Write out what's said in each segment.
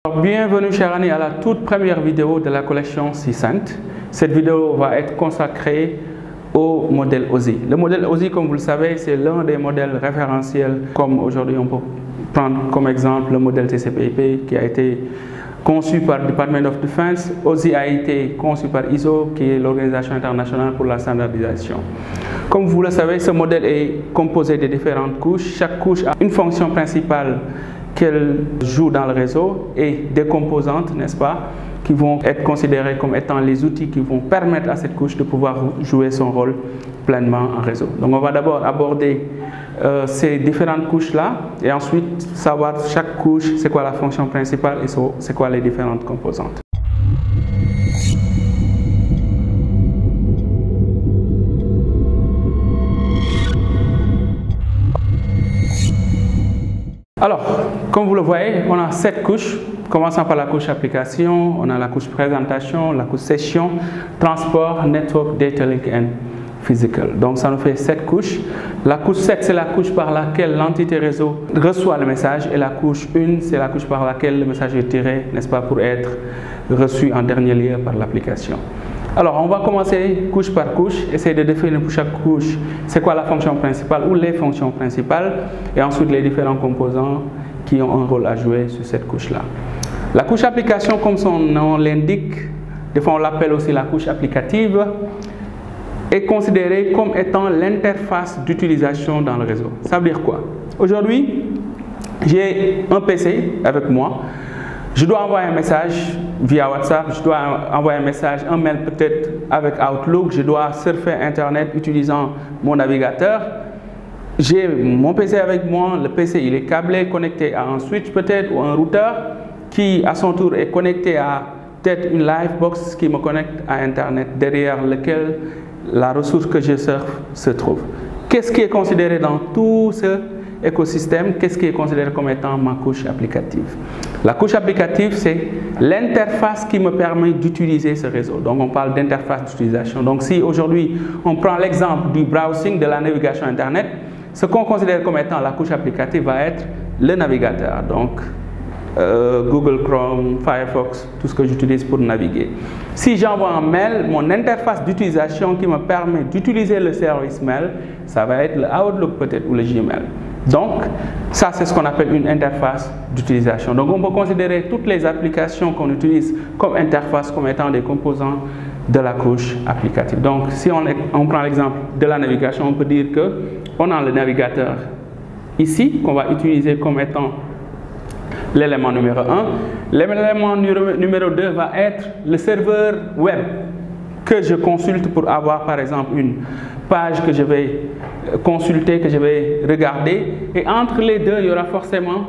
Bienvenue chers amis à la toute première vidéo de la collection C-Cent. Cette vidéo va être consacrée au modèle OSI. Le modèle OSI, comme vous le savez, c'est l'un des modèles référentiels, comme aujourd'hui on peut prendre comme exemple le modèle TCP/IP qui a été conçu par le Department of Defense. OSI a été conçu par ISO, qui est l'Organisation internationale pour la standardisation. Comme vous le savez, ce modèle est composé de différentes couches. Chaque couche a une fonction principale qu'elle joue dans le réseau et des composantes, n'est-ce pas, qui vont être considérées comme étant les outils qui vont permettre à cette couche de pouvoir jouer son rôle pleinement en réseau. Donc on va d'abord aborder ces différentes couches-là et ensuite savoir chaque couche, c'est quoi la fonction principale et c'est quoi les différentes composantes. Alors, comme vous le voyez, on a 7 couches, commençant par la couche application, on a la couche présentation, la couche session, transport, network, data link and physical. Donc ça nous fait 7 couches. La couche 7, c'est la couche par laquelle l'entité réseau reçoit le message et la couche 1, c'est la couche par laquelle le message est tiré, n'est-ce pas, pour être reçu en dernier lieu par l'application. Alors, on va commencer couche par couche, essayer de définir pour chaque couche c'est quoi la fonction principale ou les fonctions principales et ensuite les différents composants qui ont un rôle à jouer sur cette couche-là. La couche application, comme son nom l'indique, des fois on l'appelle aussi la couche applicative, est considérée comme étant l'interface d'utilisation dans le réseau. Ça veut dire quoi? Aujourd'hui, j'ai un PC avec moi. Je dois envoyer un message via WhatsApp, je dois envoyer un message, un mail peut-être avec Outlook, je dois surfer Internet utilisant mon navigateur. J'ai mon PC avec moi, le PC il est câblé, connecté à un switch peut-être ou un routeur qui à son tour est connecté à peut-être une Livebox qui me connecte à Internet derrière lequel la ressource que je surfe se trouve. Qu'est-ce qui est considéré dans tout ce écosystème? Qu'est-ce qui est considéré comme étant ma couche applicative? La couche applicative, c'est l'interface qui me permet d'utiliser ce réseau. Donc, on parle d'interface d'utilisation. Donc, si aujourd'hui, on prend l'exemple du browsing, de la navigation Internet, ce qu'on considère comme étant la couche applicative va être le navigateur. Donc, Google Chrome, Firefox, tout ce que j'utilise pour naviguer. Si j'envoie un mail, mon interface d'utilisation qui me permet d'utiliser le service mail, ça va être le Outlook peut-être ou le Gmail. Donc, ça c'est ce qu'on appelle une interface d'utilisation. Donc, on peut considérer toutes les applications qu'on utilise comme interface comme étant des composants de la couche applicative. Donc, si on prend l'exemple de la navigation, on peut dire qu'on a le navigateur ici, qu'on va utiliser comme étant l'élément numéro 1. L'élément numéro 2 va être le serveur web que je consulte pour avoir par exemple une page que je vais consulter, que je vais regarder. Et entre les deux, il y aura forcément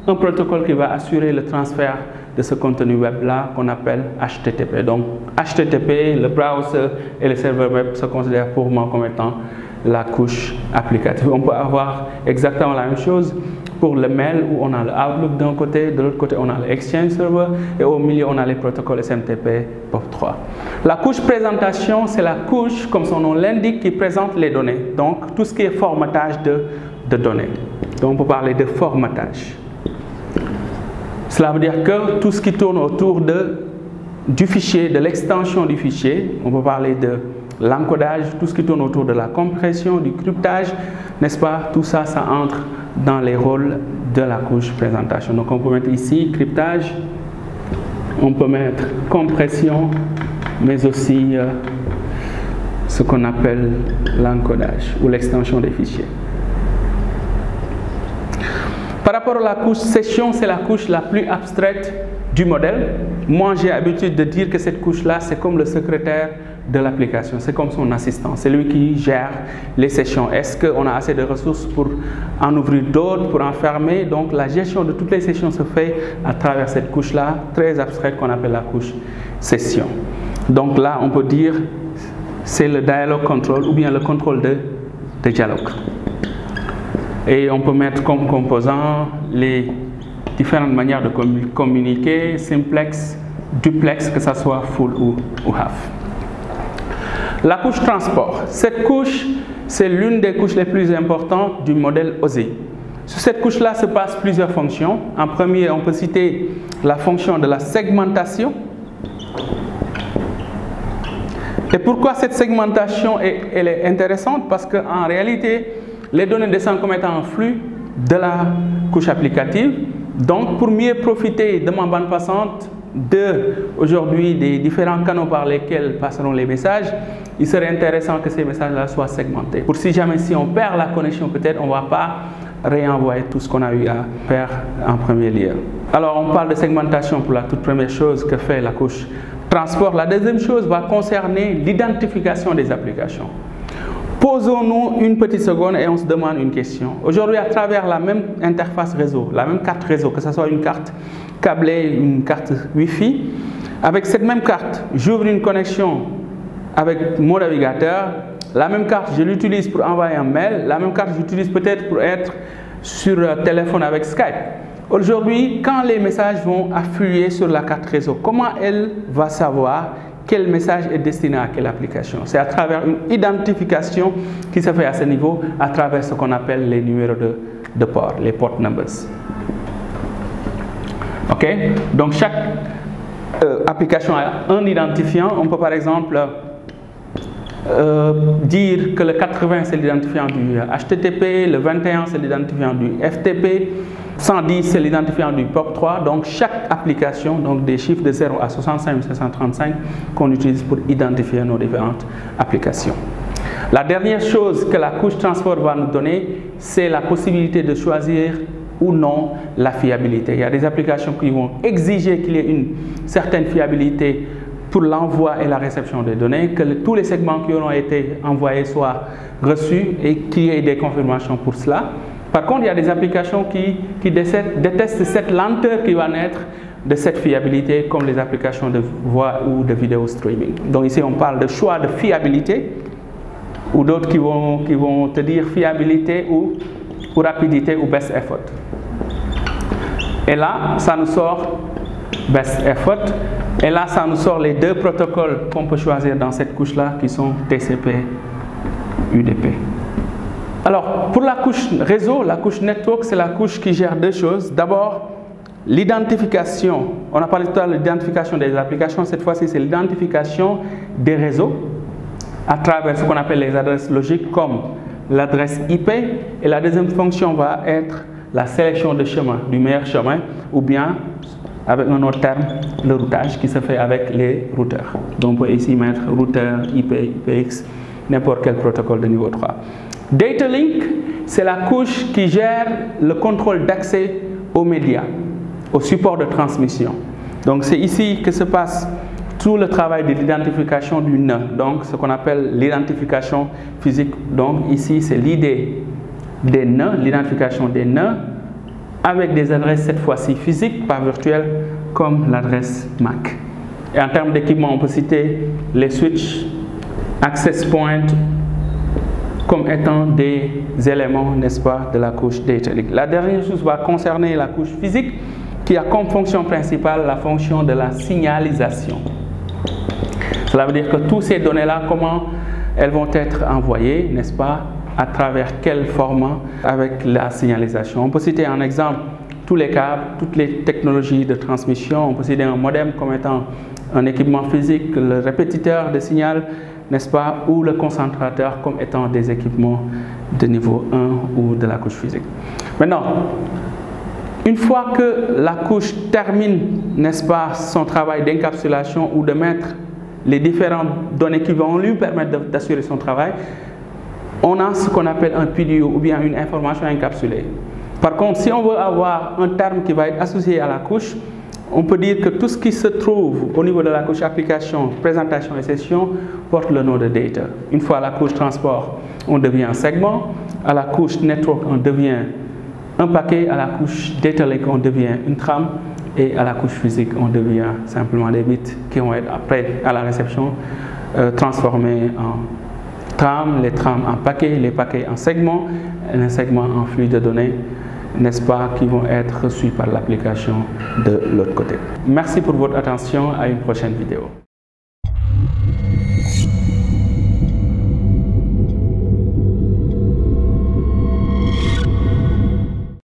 un protocole qui va assurer le transfert de ce contenu web-là qu'on appelle HTTP. Donc HTTP, le browser et le serveur web se considèrent pour moi comme étant la couche applicative. On peut avoir exactement la même chose pour le mail où on a le Outlook d'un côté, de l'autre côté on a le Exchange Server et au milieu on a les protocoles SMTP POP3. La couche présentation, c'est la couche, comme son nom l'indique, qui présente les données. Donc tout ce qui est formatage de données. Donc on peut parler de formatage. Cela veut dire que tout ce qui tourne autour du fichier, de l'extension du fichier, on peut parler de l'encodage, tout ce qui tourne autour de la compression, du cryptage, n'est-ce pas? Tout ça, ça entre dans les rôles de la couche présentation. Donc on peut mettre ici cryptage, on peut mettre compression, mais aussi ce qu'on appelle l'encodage ou l'extension des fichiers. Par rapport à la couche session, c'est la couche la plus abstraite du modèle. Moi, j'ai l'habitude de dire que cette couche-là, c'est comme le secrétaire de l'application, c'est comme son assistant, c'est lui qui gère les sessions. Est-ce qu'on a assez de ressources pour en ouvrir d'autres, pour en fermer? Donc la gestion de toutes les sessions se fait à travers cette couche-là, très abstraite qu'on appelle la couche session. Donc là, on peut dire c'est le dialogue control ou bien le contrôle de dialogue. Et on peut mettre comme composant les différentes manières de communiquer, simplex, duplex, que ce soit full ou half. La couche transport. Cette couche, c'est l'une des couches les plus importantes du modèle OSI. Sur cette couche-là se passent plusieurs fonctions. En premier, on peut citer la fonction de la segmentation. Et pourquoi cette segmentation elle est intéressante? Parce qu'en réalité, les données descendent comme étant un flux de la couche applicative. Donc, pour mieux profiter de ma bande passante, aujourd'hui des différents canaux par lesquels passeront les messages, il serait intéressant que ces messages-là soient segmentés. Pour si jamais si on perd la connexion, peut-être on ne va pas réenvoyer tout ce qu'on a eu à faire en premier lieu. Alors, on parle de segmentation pour la toute première chose que fait la couche transport. La deuxième chose va concerner l'identification des applications. Posons-nous une petite seconde et on se demande une question. Aujourd'hui, à travers la même interface réseau, la même carte réseau, que ce soit une carte câblée, une carte Wi-Fi, avec cette même carte, j'ouvre une connexion avec mon navigateur. La même carte, je l'utilise pour envoyer un mail. La même carte, j'utilise peut-être pour être sur téléphone avec Skype. Aujourd'hui, quand les messages vont affluer sur la carte réseau, comment elle va savoir quel message est destiné à quelle application? C'est à travers une identification qui se fait à ce niveau, à travers ce qu'on appelle les numéros de port, les port numbers. Ok? Donc chaque application a un identifiant. On peut par exemple dire que le 80 c'est l'identifiant du HTTP, le 21 c'est l'identifiant du FTP, 110 c'est l'identifiant du port 3. Donc chaque application, donc des chiffres de 0 à 65 535 qu'on utilise pour identifier nos différentes applications. La dernière chose que la couche transport va nous donner, c'est la possibilité de choisir ou non la fiabilité. Il y a des applications qui vont exiger qu'il y ait une certaine fiabilité pour l'envoi et la réception des données, que tous les segments qui auront été envoyés soient reçus et qu'il y ait des confirmations pour cela. Par contre, il y a des applications qui détestent cette lenteur qui va naître de cette fiabilité, comme les applications de voix ou de vidéo streaming. Donc ici, on parle de choix de fiabilité, ou d'autres qui vont te dire fiabilité ou rapidité ou best effort. Et là, ça nous sort best effort. Et là, ça nous sort les deux protocoles qu'on peut choisir dans cette couche-là, qui sont TCP, UDP. Alors, pour la couche réseau, la couche network, c'est la couche qui gère deux choses. D'abord, l'identification. On a parlé tout à l'heure de l'identification des applications. Cette fois-ci, c'est l'identification des réseaux à travers ce qu'on appelle les adresses logiques, comme l'adresse IP. Et la deuxième fonction va être la sélection de chemin, du meilleur chemin, ou bien, avec un autre terme, le routage qui se fait avec les routeurs. Donc, on peut ici mettre routeur, IP, IPX, n'importe quel protocole de niveau 3. Data Link, c'est la couche qui gère le contrôle d'accès aux médias, au support de transmission. Donc, c'est ici que se passe tout le travail de l'identification du nœud, donc ce qu'on appelle l'identification physique. Donc, ici, c'est l'idée des nœuds, l'identification des nœuds, avec des adresses cette fois-ci physiques, pas virtuelles, comme l'adresse MAC. Et en termes d'équipement, on peut citer les switches, access point, comme étant des éléments, n'est-ce pas, de la couche Data Link. La dernière chose va concerner la couche physique, qui a comme fonction principale la fonction de la signalisation. Cela veut dire que toutes ces données-là, comment elles vont être envoyées, n'est-ce pas, à travers quel format avec la signalisation. On peut citer en exemple tous les câbles, toutes les technologies de transmission. On peut citer un modem comme étant un équipement physique, le répétiteur de signal, n'est-ce pas, ou le concentrateur comme étant des équipements de niveau 1 ou de la couche physique. Maintenant, une fois que la couche termine, n'est-ce pas, son travail d'encapsulation ou de mettre les différentes données qui vont lui permettre d'assurer son travail, on a ce qu'on appelle un PDU ou bien une information encapsulée. Par contre, si on veut avoir un terme qui va être associé à la couche, on peut dire que tout ce qui se trouve au niveau de la couche application, présentation et session porte le nom de data. Une fois à la couche transport, on devient un segment. À la couche network, on devient un paquet. À la couche data link, on devient une trame. Et à la couche physique, on devient simplement des bits qui vont être après, à la réception, transformés en trames, les trames en paquets, les paquets en segments, et les segments en flux de données, n'est-ce pas, qui vont être reçus par l'application de l'autre côté. Merci pour votre attention, à une prochaine vidéo.